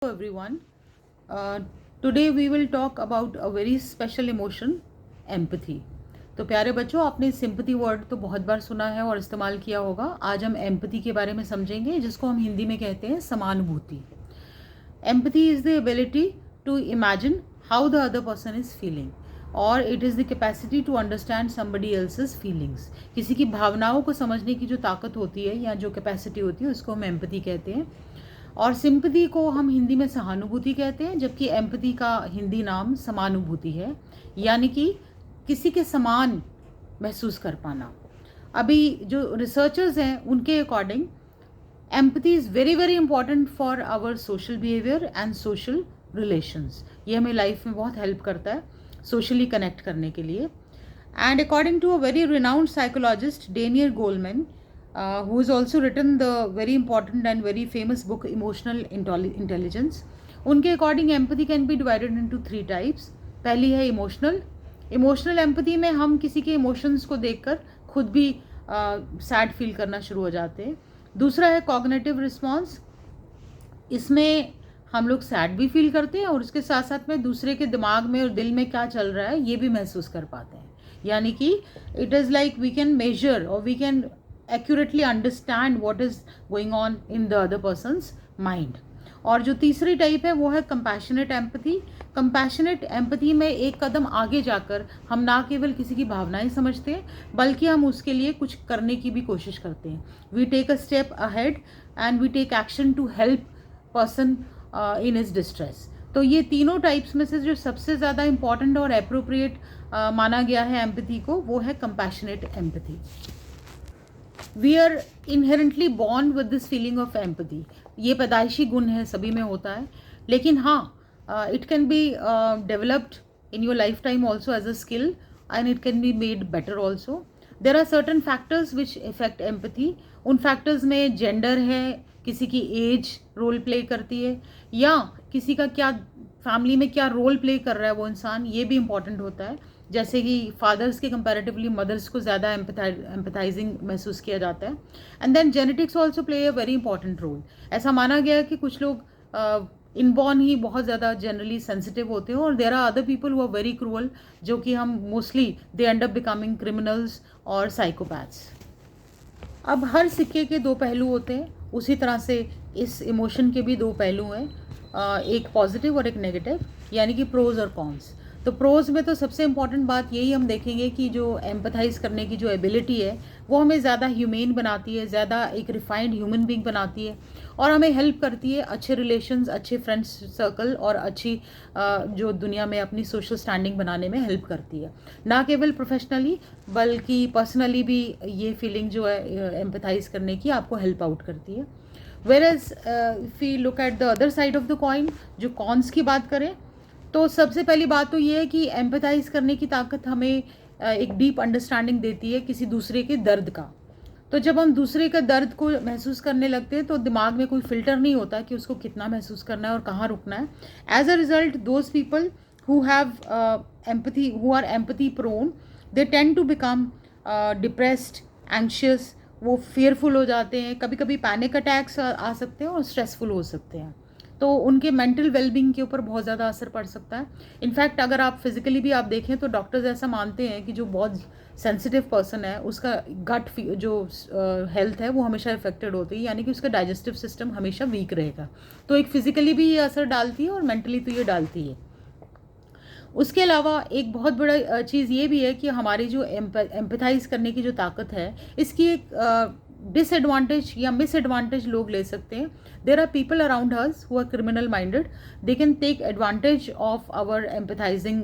Hello everyone. Today we will talk about a very special emotion, empathy. तो प्यारे बच्चों, आपने सिंपैथी वर्ड तो बहुत बार सुना है और इस्तेमाल किया होगा. आज हम एम्पैथी के बारे में समझेंगे, जिसको हम हिंदी में कहते हैं समानुभूति. Empathy is the ability to imagine how the other person is feeling, और it is the capacity to understand somebody else's feelings. किसी की भावनाओं को समझने की जो ताकत होती है या जो कैपेसिटी होती है, उसको हम एम्पैथी कहते हैं. और सिंपैथी को हम हिंदी में सहानुभूति कहते हैं, जबकि एम्पैथी का हिंदी नाम समानुभूति है, यानी कि किसी के समान महसूस कर पाना. अभी जो रिसर्चर्स हैं उनके according empathy is very very important for our social behaviour and social relations. ये हमें लाइफ में बहुत हेल्प करता है सोशली कनेक्ट करने के लिए. And according to a very renowned psychologist Daniel Goleman, who has also written the very important and very famous book Emotional Intelligence. उनके according empathy can be divided into 3 types. पहली है emotional empathy में हम किसी के emotions को देखकर खुद भी सैड फील करना शुरू हो जाते हैं. दूसरा है कॉग्निटिव रिस्पॉन्स. इसमें हम लोग सैड भी फील करते हैं और उसके साथ साथ में दूसरे के दिमाग में और दिल में क्या चल रहा है ये भी महसूस कर पाते हैं. यानी कि it is like we can measure और we can accurately understand what is going on in the other person's mind. और जो तीसरी टाइप है वो है कंपैशनेट एम्पैथी. कंपैशनेट एम्पैथी में एक कदम आगे जाकर हम ना केवल किसी की भावनाएं समझते हैं, बल्कि हम उसके लिए कुछ करने की भी कोशिश करते हैं. We take a step ahead and we take action to help person in his distress. तो ये तीनों टाइप्स में से जो सबसे ज़्यादा इंपॉर्टेंट और अप्रोप्रिएट माना गया है एम्पैथी को, वो है compassionate empathy. We are inherently born with this feeling of empathy. ये पैदाइशी गुण है, सभी में होता है, लेकिन हाँ, it can be developed in your lifetime also as a skill and it can be made better also. There are certain factors which effect empathy. उन फैक्टर्स में जेंडर है, किसी की एज रोल प्ले करती है, या किसी का क्या फैमिली में क्या रोल प्ले कर रहा है वो इंसान, ये भी इंपॉर्टेंट होता है. जैसे कि फादर्स के कंपैरेटिवली मदर्स को ज़्यादा एम्पैथाइजिंग महसूस किया जाता है. And then genetics also play a very important role. ऐसा माना गया है कि कुछ लोग इनबॉर्न ही बहुत ज़्यादा जनरली सेंसिटिव होते हैं, और there are other people who are very cruel, जो कि हम mostly they end up becoming criminals और साइकोपैथ्स. अब हर सिक्के के दो पहलू होते हैं, उसी तरह से इस इमोशन के भी दो पहलू हैं, एक पॉजिटिव और एक नेगेटिव, यानी कि प्रोज और कॉन्स. तो प्रोज में तो सबसे इम्पॉर्टेंट बात यही हम देखेंगे कि जो एम्पथाइज करने की जो एबिलिटी है वो हमें ज़्यादा ह्यूमेन बनाती है, ज़्यादा एक रिफाइंड ह्यूमन बीइंग बनाती है, और हमें हेल्प करती है अच्छे रिलेशंस, अच्छे फ्रेंड्स सर्कल और अच्छी जो दुनिया में अपनी सोशल स्टैंडिंग बनाने में हेल्प करती है. ना केवल प्रोफेशनली बल्कि पर्सनली भी ये फीलिंग जो है एम्पथाइज करने की आपको हेल्प आउट करती है. Whereas if we look at the other side of the coin, जो कॉन्स की बात करें, तो सबसे पहली बात तो ये है कि एम्पैथाइज करने की ताकत हमें एक डीप अंडरस्टैंडिंग देती है किसी दूसरे के दर्द का. तो जब हम दूसरे का दर्द को महसूस करने लगते हैं तो दिमाग में कोई फिल्टर नहीं होता कि उसको कितना महसूस करना है और कहाँ रुकना है. As a result those people who have empathy, who are empathy prone, they tend to become depressed, anxious, वो फेयरफुल हो जाते हैं, कभी कभी पैनिक अटैक्स आ सकते हैं और स्ट्रेसफुल हो सकते हैं. तो उनके मेंटल वेलबींग के ऊपर बहुत ज़्यादा असर पड़ सकता है. इनफैक्ट अगर आप फिजिकली भी आप देखें तो डॉक्टर्स ऐसा मानते हैं कि जो बहुत सेंसिटिव पर्सन है उसका गट जो हेल्थ है वो हमेशा इफेक्टेड होती है, यानी कि उसका डाइजेस्टिव सिस्टम हमेशा वीक रहेगा. तो एक फिजिकली भी ये असर डालती है और मेंटली तो ये डालती है. उसके अलावा एक बहुत बड़ा चीज़ ये भी है कि हमारी जो एम्पैथाइज करने की जो ताकत है, इसकी एक डिसएडवांटेज या मिसएडवांटेज लोग ले सकते हैं. There are people around us who are criminal minded, they can take advantage of our empathising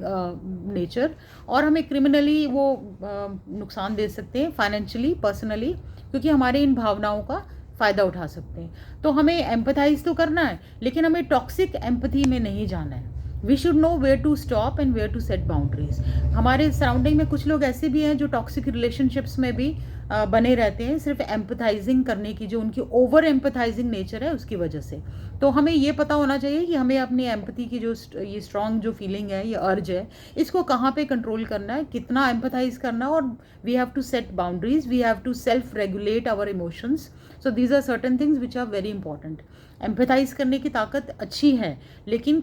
nature, और हमें क्रिमिनली वो नुकसान दे सकते हैं, फाइनेंशियली, पर्सनली, क्योंकि हमारे इन भावनाओं का फ़ायदा उठा सकते हैं. तो हमें एम्पैथाइज तो करना है, लेकिन हमें टॉक्सिक एम्पैथी में नहीं जाना है. We should know where to stop and where to set boundaries. हमारे सराउंडिंग में कुछ लोग ऐसे भी हैं जो टॉक्सिक रिलेशनशिप्स में भी बने रहते हैं, सिर्फ एम्पथाइजिंग करने की, जो उनकी ओवर एम्पथाइजिंग नेचर है उसकी वजह से। तो हमें ये पता होना चाहिए कि हमें अपनी एम्पथी की जो ये स्ट्रॉन्ग जो फीलिंग है, ये अर्ज है, इसको कहाँ पे कंट्रोल करना है, कितना एम्पथाइज करना है, और we have to set boundaries, we have to self regulate our emotions. So these are certain things which are very important. Empathise करने की ताकत अच्छी है, लेकिन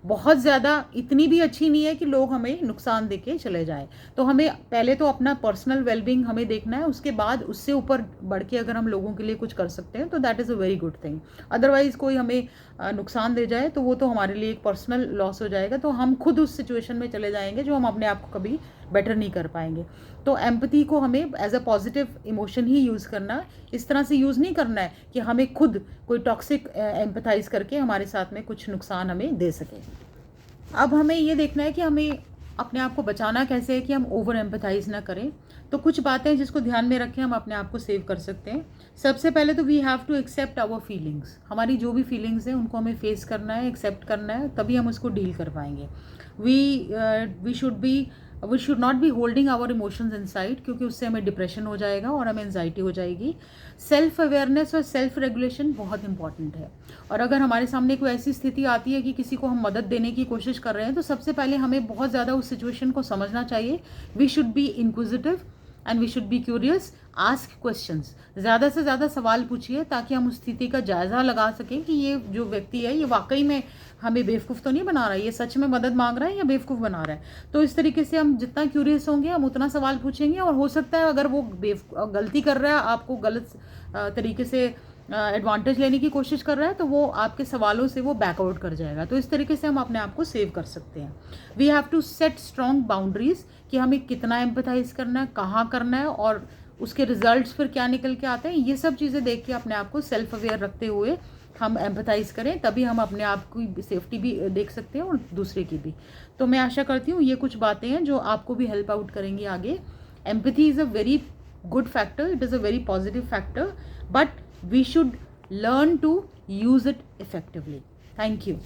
बहुत ज़्यादा इतनी भी अच्छी नहीं है कि लोग हमें नुकसान दे के चले जाए। तो हमें पहले तो अपना पर्सनल वेलबींग हमें देखना है, उसके बाद उससे ऊपर बढ़ के अगर हम लोगों के लिए कुछ कर सकते हैं तो that is a very good thing. Otherwise कोई हमें नुकसान दे जाए तो वो तो हमारे लिए एक पर्सनल लॉस हो जाएगा, तो हम खुद उस सिचुएशन में चले जाएंगे जो हम अपने आप को कभी बेटर नहीं कर पाएंगे। तो एम्पथी को हमें एज अ पॉजिटिव इमोशन ही यूज़ करना है, इस तरह से यूज़ नहीं करना है कि हमें खुद कोई टॉक्सिक एम्पथाइज करके हमारे साथ में कुछ नुकसान हमें दे सके। अब हमें ये देखना है कि हमें अपने आप को बचाना कैसे है कि हम ओवर एम्पथाइज ना करें। तो कुछ बातें जिसको ध्यान में रखें हम अपने आप को सेव कर सकते हैं। सबसे पहले तो we have to accept our feelings. हमारी जो भी फीलिंग्स हैं उनको हमें फेस करना है, एक्सेप्ट करना है, तभी हम उसको डील कर पाएंगे। We should not be holding our emotions inside, क्योंकि उससे हमें डिप्रेशन हो जाएगा और हमें एंजाइटी हो जाएगी। सेल्फ अवेयरनेस और सेल्फ रेगुलेशन बहुत इंपॉर्टेंट है। और अगर हमारे सामने कोई ऐसी स्थिति आती है कि किसी को हम मदद देने की कोशिश कर रहे हैं, तो सबसे पहले हमें बहुत ज़्यादा उस सिचुएशन को समझना चाहिए। We should be inquisitive and we should be curious, ask questions. ज़्यादा से ज़्यादा सवाल पूछिए ताकि हम उस स्थिति का जायज़ा लगा सकें कि ये जो व्यक्ति है ये वाकई में हमें बेवकूफ़ तो नहीं बना रहा है, ये सच में मदद मांग रहा है या बेवकूफ़ बना रहा है। तो इस तरीके से हम जितना क्यूरियस होंगे हम उतना सवाल पूछेंगे, और हो सकता है अगर वो गलती कर रहा है, आपको गलत तरीके से एडवांटेज लेने की कोशिश कर रहा है, तो वो आपके सवालों से वो बैकआउट कर जाएगा। तो इस तरीके से हम अपने आप को सेव कर सकते हैं। We have to set strong boundaries कि हमें कितना एम्पथाइज करना है, कहाँ करना है, और उसके रिजल्ट्स फिर क्या निकल के आते हैं। ये सब चीज़ें देख के अपने आप को सेल्फ अवेयर रखते हुए हम एम्पथाइज करें, तभी हम अपने आप की सेफ्टी भी देख सकते हैं और दूसरे की भी। तो मैं आशा करती हूँ ये कुछ बातें हैं जो आपको भी हेल्प आउट करेंगी आगे। Empathy is a very good factor, it is a very positive factor, but we should learn to use it effectively. Thank you.